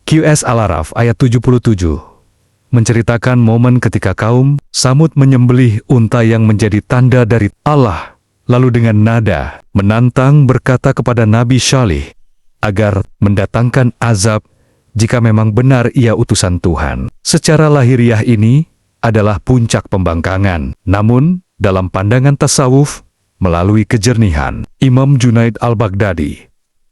QS Al-Araf ayat 77 menceritakan momen ketika kaum Samud menyembelih unta yang menjadi tanda dari Allah, lalu dengan nada menantang berkata kepada Nabi Syalih agar mendatangkan azab jika memang benar ia utusan Tuhan. Secara lahiriah ini adalah puncak pembangkangan, namun dalam pandangan tasawuf, melalui kejernihan Imam Junaid al-Baghdadi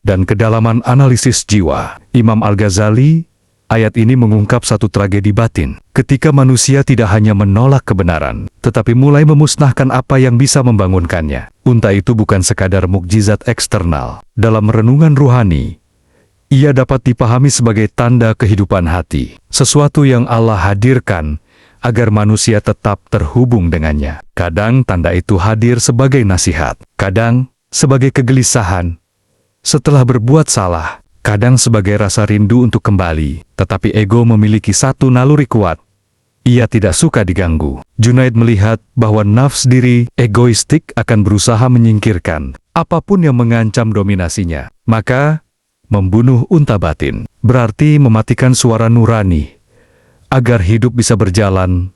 dan kedalaman analisis jiwa Imam Al-Ghazali, ayat ini mengungkap satu tragedi batin, ketika manusia tidak hanya menolak kebenaran, tetapi mulai memusnahkan apa yang bisa membangunkannya. Unta itu bukan sekadar mukjizat eksternal. Dalam renungan ruhani, ia dapat dipahami sebagai tanda kehidupan hati, sesuatu yang Allah hadirkan agar manusia tetap terhubung dengannya. Kadang tanda itu hadir sebagai nasihat, kadang sebagai kegelisahan setelah berbuat salah, kadang sebagai rasa rindu untuk kembali. Tetapi ego memiliki satu naluri kuat. Ia tidak suka diganggu. Junaid melihat bahwa nafs diri egoistik akan berusaha menyingkirkan apapun yang mengancam dominasinya. Maka, membunuh unta batin berarti mematikan suara nurani agar hidup bisa berjalan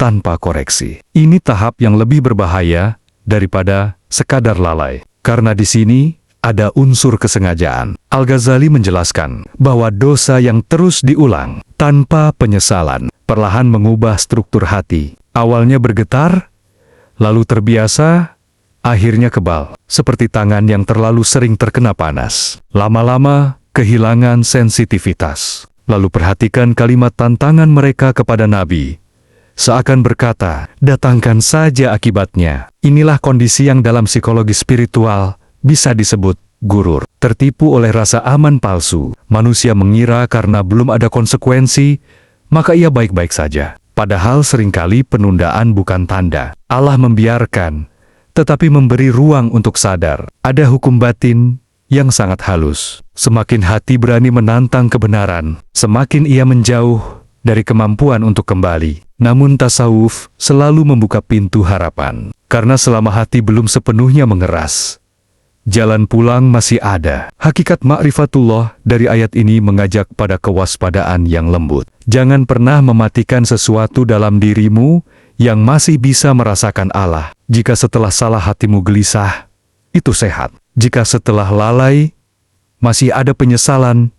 tanpa koreksi. Ini tahap yang lebih berbahaya daripada sekadar lalai. Karena di sini ada unsur kesengajaan. Al-Ghazali menjelaskan bahwa dosa yang terus diulang tanpa penyesalan perlahan mengubah struktur hati. Awalnya bergetar, lalu terbiasa, akhirnya kebal, seperti tangan yang terlalu sering terkena panas. Lama-lama kehilangan sensitivitas. Lalu perhatikan kalimat tantangan mereka kepada Nabi. Seakan berkata, datangkan saja akibatnya. Inilah kondisi yang dalam psikologi spiritual bisa disebut gurur. Tertipu oleh rasa aman palsu, manusia mengira karena belum ada konsekuensi, maka ia baik-baik saja. Padahal seringkali penundaan bukan tanda Allah membiarkan, tetapi memberi ruang untuk sadar. Ada hukum batin yang sangat halus. Semakin hati berani menantang kebenaran, semakin ia menjauh dari kemampuan untuk kembali. Namun tasawuf selalu membuka pintu harapan. Karena selama hati belum sepenuhnya mengeras, jalan pulang masih ada. Hakikat ma'rifatullah dari ayat ini mengajak pada kewaspadaan yang lembut. Jangan pernah mematikan sesuatu dalam dirimu yang masih bisa merasakan Allah. Jika setelah salah hatimu gelisah, itu sehat. Jika setelah lalai, masih ada penyesalan,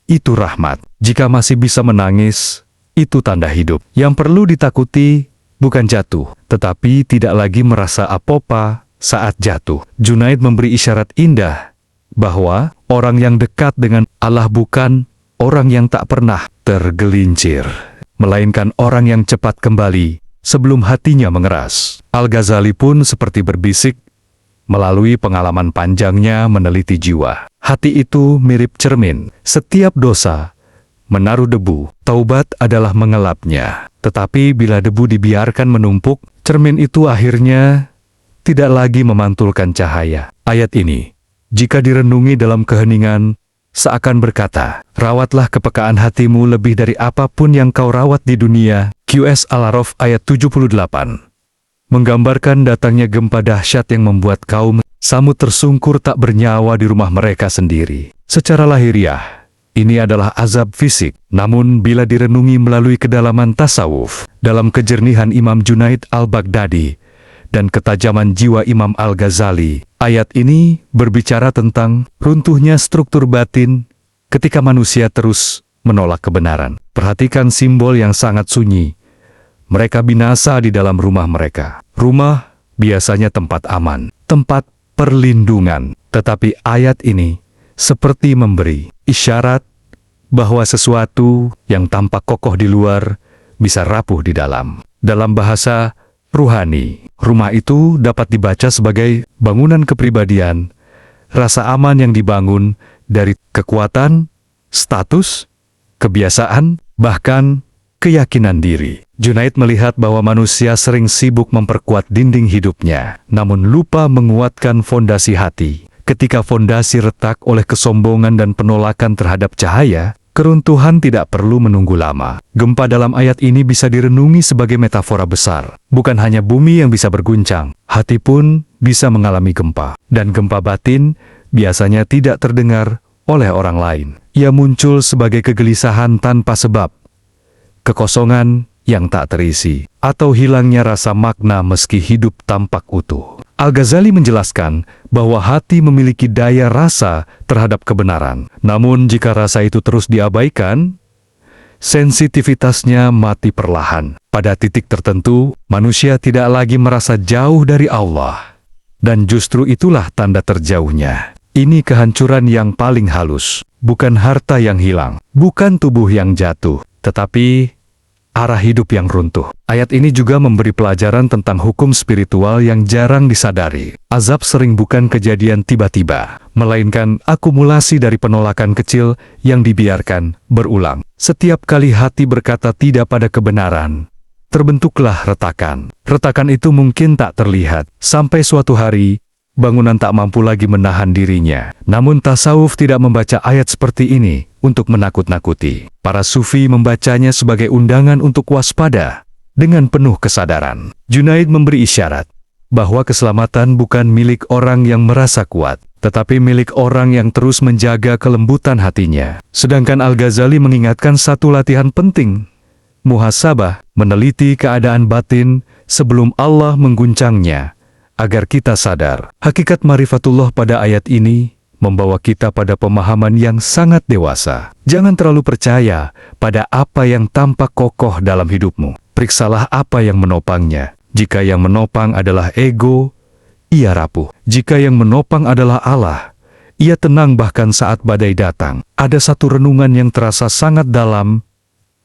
itu rahmat. Jika masih bisa menangis, itu tanda hidup. Yang perlu ditakuti bukan jatuh, tetapi tidak lagi merasa apa-apa saat jatuh. Junaid memberi isyarat indah bahwa orang yang dekat dengan Allah bukan orang yang tak pernah tergelincir, melainkan orang yang cepat kembali sebelum hatinya mengeras. Al-Ghazali pun seperti berbisik melalui pengalaman panjangnya meneliti jiwa. Hati itu mirip cermin. Setiap dosa menaruh debu. Taubat adalah mengelapnya. Tetapi bila debu dibiarkan menumpuk, cermin itu akhirnya tidak lagi memantulkan cahaya. Ayat ini, jika direnungi dalam keheningan, seakan berkata, rawatlah kepekaan hatimu lebih dari apapun yang kau rawat di dunia. QS Al-Araf ayat 78 menggambarkan datangnya gempa dahsyat yang membuat kaum Samud tersungkur tak bernyawa di rumah mereka sendiri. Secara lahiriah, ini adalah azab fisik. Namun bila direnungi melalui kedalaman tasawuf, dalam kejernihan Imam Junaid al-Baghdadi, dan ketajaman jiwa Imam Al-Ghazali, ayat ini berbicara tentang runtuhnya struktur batin ketika manusia terus menolak kebenaran. Perhatikan simbol yang sangat sunyi. Mereka binasa di dalam rumah mereka. Rumah biasanya tempat aman, tempat perlindungan. Tetapi ayat ini seperti memberi isyarat bahwa sesuatu yang tampak kokoh di luar bisa rapuh di dalam. Dalam bahasa ruhani, rumah itu dapat dibaca sebagai bangunan kepribadian, rasa aman yang dibangun dari kekuatan, status, kebiasaan, bahkan keyakinan diri. Junaid melihat bahwa manusia sering sibuk memperkuat dinding hidupnya, namun lupa menguatkan fondasi hati. Ketika fondasi retak oleh kesombongan dan penolakan terhadap cahaya, keruntuhan tidak perlu menunggu lama. Gempa dalam ayat ini bisa direnungi sebagai metafora besar. Bukan hanya bumi yang bisa berguncang, hati pun bisa mengalami gempa. Dan gempa batin biasanya tidak terdengar oleh orang lain. Ia muncul sebagai kegelisahan tanpa sebab, kekosongan yang tak terisi, atau hilangnya rasa makna meski hidup tampak utuh. Al-Ghazali menjelaskan bahwa hati memiliki daya rasa terhadap kebenaran. Namun jika rasa itu terus diabaikan, sensitivitasnya mati perlahan. Pada titik tertentu, manusia tidak lagi merasa jauh dari Allah. Dan justru itulah tanda terjauhnya. Ini kehancuran yang paling halus. Bukan harta yang hilang, bukan tubuh yang jatuh, tetapi arah hidup yang runtuh. Ayat ini juga memberi pelajaran tentang hukum spiritual yang jarang disadari. Azab sering bukan kejadian tiba-tiba, melainkan akumulasi dari penolakan kecil yang dibiarkan berulang. Setiap kali hati berkata tidak pada kebenaran, terbentuklah retakan. Retakan itu mungkin tak terlihat, sampai suatu hari, bangunan tak mampu lagi menahan dirinya. Namun tasawuf tidak membaca ayat seperti ini untuk menakut-nakuti. Para sufi membacanya sebagai undangan untuk waspada dengan penuh kesadaran. Junaid memberi isyarat bahwa keselamatan bukan milik orang yang merasa kuat, tetapi milik orang yang terus menjaga kelembutan hatinya. Sedangkan Al-Ghazali mengingatkan satu latihan penting, muhasabah, meneliti keadaan batin sebelum Allah mengguncangnya, agar kita sadar. Hakikat marifatullah pada ayat ini membawa kita pada pemahaman yang sangat dewasa. Jangan terlalu percaya pada apa yang tampak kokoh dalam hidupmu. Periksalah apa yang menopangnya. Jika yang menopang adalah ego, ia rapuh. Jika yang menopang adalah Allah, ia tenang bahkan saat badai datang. Ada satu renungan yang terasa sangat dalam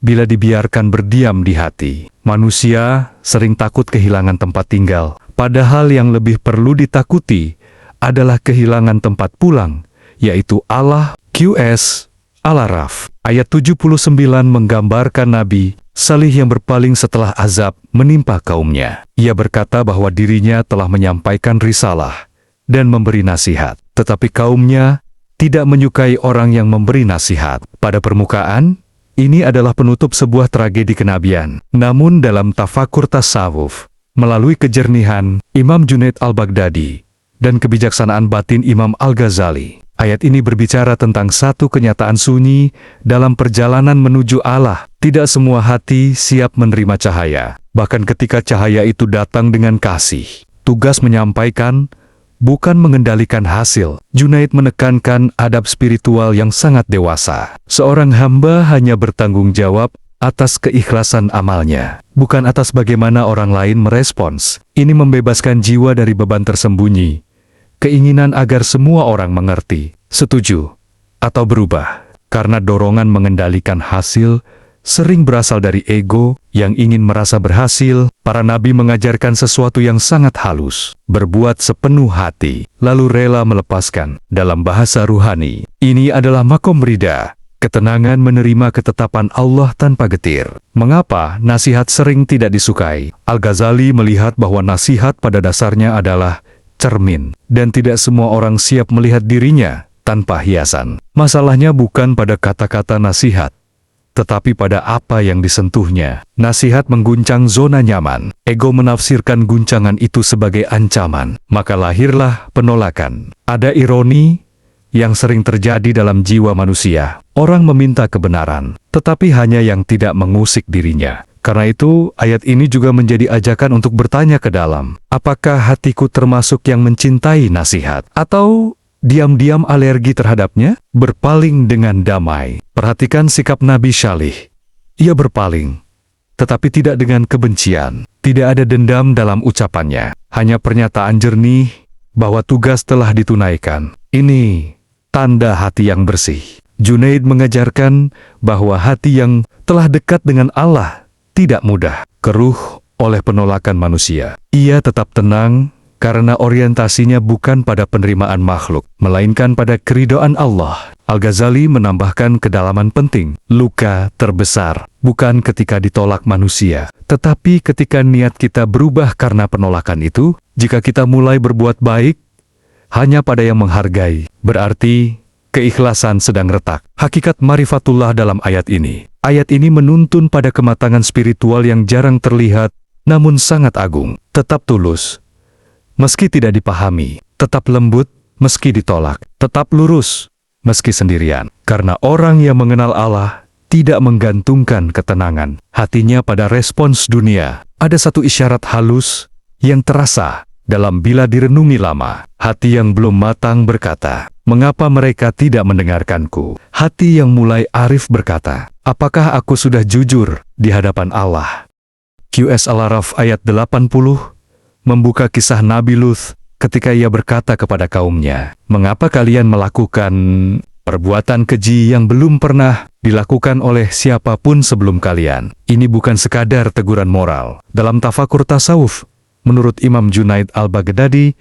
bila dibiarkan berdiam di hati. Manusia sering takut kehilangan tempat tinggal, padahal yang lebih perlu ditakuti adalah kehilangan tempat pulang, yaitu Allah. QS Al-Araf ayat 79 menggambarkan Nabi Salih yang berpaling setelah azab menimpa kaumnya. Ia berkata bahwa dirinya telah menyampaikan risalah dan memberi nasihat, tetapi kaumnya tidak menyukai orang yang memberi nasihat. Pada permukaan, ini adalah penutup sebuah tragedi kenabian. Namun dalam tafakur tasawuf, melalui kejernihan Imam Junaid al-Baghdadi dan kebijaksanaan batin Imam Al-Ghazali, ayat ini berbicara tentang satu kenyataan sunyi dalam perjalanan menuju Allah. Tidak semua hati siap menerima cahaya. Bahkan ketika cahaya itu datang dengan kasih, tugas menyampaikan, bukan mengendalikan hasil. Junaid menekankan adab spiritual yang sangat dewasa. Seorang hamba hanya bertanggung jawab atas keikhlasan amalnya, bukan atas bagaimana orang lain merespons. Ini membebaskan jiwa dari beban tersembunyi, keinginan agar semua orang mengerti, setuju, atau berubah. Karena dorongan mengendalikan hasil sering berasal dari ego yang ingin merasa berhasil. Para nabi mengajarkan sesuatu yang sangat halus, berbuat sepenuh hati, lalu rela melepaskan. Dalam bahasa ruhani, ini adalah makom rida, ketenangan menerima ketetapan Allah tanpa getir. Mengapa nasihat sering tidak disukai? Al-Ghazali melihat bahwa nasihat pada dasarnya adalah cermin, dan tidak semua orang siap melihat dirinya tanpa hiasan. Masalahnya bukan pada kata-kata nasihat, tetapi pada apa yang disentuhnya. Nasihat mengguncang zona nyaman. Ego menafsirkan guncangan itu sebagai ancaman. Maka lahirlah penolakan. Ada ironi yang sering terjadi dalam jiwa manusia. Orang meminta kebenaran, tetapi hanya yang tidak mengusik dirinya. Karena itu, ayat ini juga menjadi ajakan untuk bertanya ke dalam. Apakah hatiku termasuk yang mencintai nasihat? Atau diam-diam alergi terhadapnya? Berpaling dengan damai. Perhatikan sikap Nabi Salih. Ia berpaling, tetapi tidak dengan kebencian. Tidak ada dendam dalam ucapannya. Hanya pernyataan jernih bahwa tugas telah ditunaikan. Ini tanda hati yang bersih. Junaid mengajarkan bahwa hati yang telah dekat dengan Allah tidak mudah keruh oleh penolakan manusia. Ia tetap tenang, karena orientasinya bukan pada penerimaan makhluk, melainkan pada keridhaan Allah. Al-Ghazali menambahkan kedalaman penting. Luka terbesar bukan ketika ditolak manusia, tetapi ketika niat kita berubah karena penolakan itu. Jika kita mulai berbuat baik hanya pada yang menghargai, berarti keikhlasan sedang retak. Hakikat marifatullah dalam ayat ini. Ayat ini menuntun pada kematangan spiritual yang jarang terlihat, namun sangat agung. Tetap tulus meski tidak dipahami, tetap lembut meski ditolak, tetap lurus meski sendirian. Karena orang yang mengenal Allah tidak menggantungkan ketenangan hatinya pada respons dunia. Ada satu isyarat halus yang terasa dalam bila direnungi lama. Hati yang belum matang berkata, "Mengapa mereka tidak mendengarkanku?" Hati yang mulai arif berkata, "Apakah aku sudah jujur di hadapan Allah?" QS Al-Araf ayat 80 membuka kisah Nabi Lut ketika ia berkata kepada kaumnya, "Mengapa kalian melakukan perbuatan keji yang belum pernah dilakukan oleh siapapun sebelum kalian?" Ini bukan sekadar teguran moral. Dalam tafakur tasawuf, menurut Imam Junaid Al-Baghdadi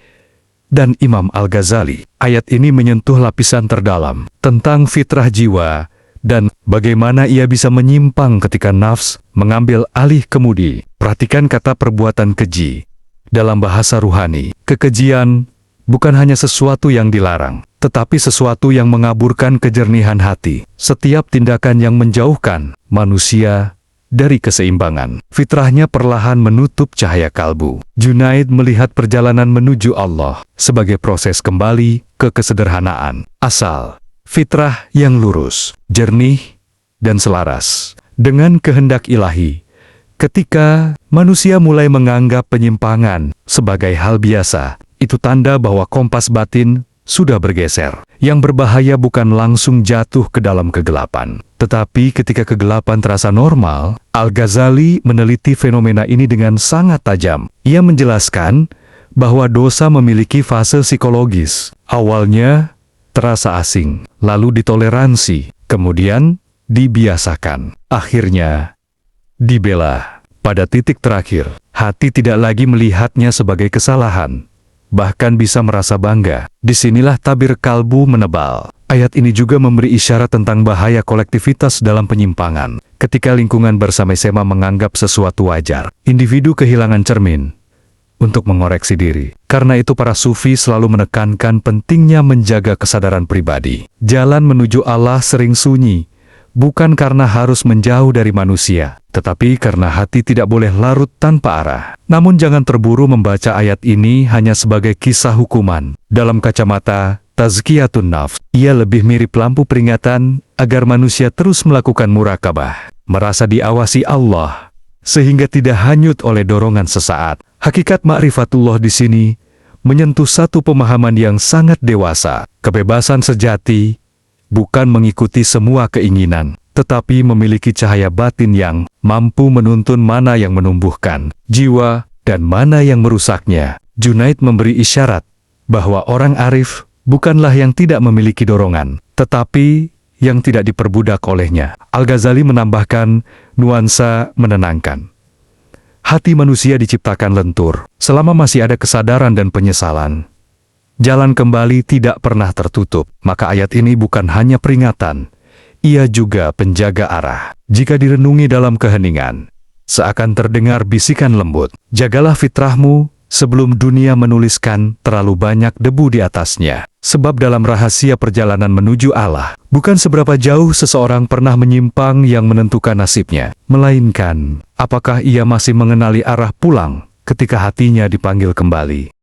dan Imam Al-Ghazali, ayat ini menyentuh lapisan terdalam tentang fitrah jiwa dan bagaimana ia bisa menyimpang ketika nafs mengambil alih kemudi. Perhatikan kata perbuatan keji. Dalam bahasa ruhani, kekejian bukan hanya sesuatu yang dilarang, tetapi sesuatu yang mengaburkan kejernihan hati. Setiap tindakan yang menjauhkan manusia dari keseimbangan, fitrahnya perlahan menutup cahaya kalbu. Junaid melihat perjalanan menuju Allah sebagai proses kembali ke kesederhanaan asal, fitrah yang lurus, jernih, dan selaras dengan kehendak ilahi. Ketika manusia mulai menganggap penyimpangan sebagai hal biasa, itu tanda bahwa kompas batin sudah bergeser. Yang berbahaya bukan langsung jatuh ke dalam kegelapan, tetapi ketika kegelapan terasa normal. Al-Ghazali meneliti fenomena ini dengan sangat tajam. Ia menjelaskan bahwa dosa memiliki fase psikologis. Awalnya terasa asing, lalu ditoleransi, kemudian dibiasakan, akhirnya dibela. Pada titik terakhir, hati tidak lagi melihatnya sebagai kesalahan, bahkan bisa merasa bangga. Disinilah tabir kalbu menebal. Ayat ini juga memberi isyarat tentang bahaya kolektivitas dalam penyimpangan. Ketika lingkungan bersama-sama menganggap sesuatu wajar, individu kehilangan cermin untuk mengoreksi diri. Karena itu para sufi selalu menekankan pentingnya menjaga kesadaran pribadi. Jalan menuju Allah sering sunyi, bukan karena harus menjauh dari manusia, tetapi karena hati tidak boleh larut tanpa arah. Namun jangan terburu membaca ayat ini hanya sebagai kisah hukuman. Dalam kacamata tazkiyatun nafs, ia lebih mirip lampu peringatan agar manusia terus melakukan murakabah, merasa diawasi Allah, sehingga tidak hanyut oleh dorongan sesaat. Hakikat ma'rifatullah di sini menyentuh satu pemahaman yang sangat dewasa. Kebebasan sejati bukan mengikuti semua keinginan, tetapi memiliki cahaya batin yang mampu menuntun mana yang menumbuhkan jiwa dan mana yang merusaknya. Junaid memberi isyarat bahwa orang arif bukanlah yang tidak memiliki dorongan, tetapi yang tidak diperbudak olehnya. Al-Ghazali menambahkan nuansa menenangkan. Hati manusia diciptakan lentur. Selama masih ada kesadaran dan penyesalan, jalan kembali tidak pernah tertutup. Maka ayat ini bukan hanya peringatan, ia juga penjaga arah. Jika direnungi dalam keheningan, seakan terdengar bisikan lembut, "Jagalah fitrahmu sebelum dunia menuliskan terlalu banyak debu di atasnya." Sebab dalam rahasia perjalanan menuju Allah, bukan seberapa jauh seseorang pernah menyimpang yang menentukan nasibnya, melainkan apakah ia masih mengenali arah pulang ketika hatinya dipanggil kembali.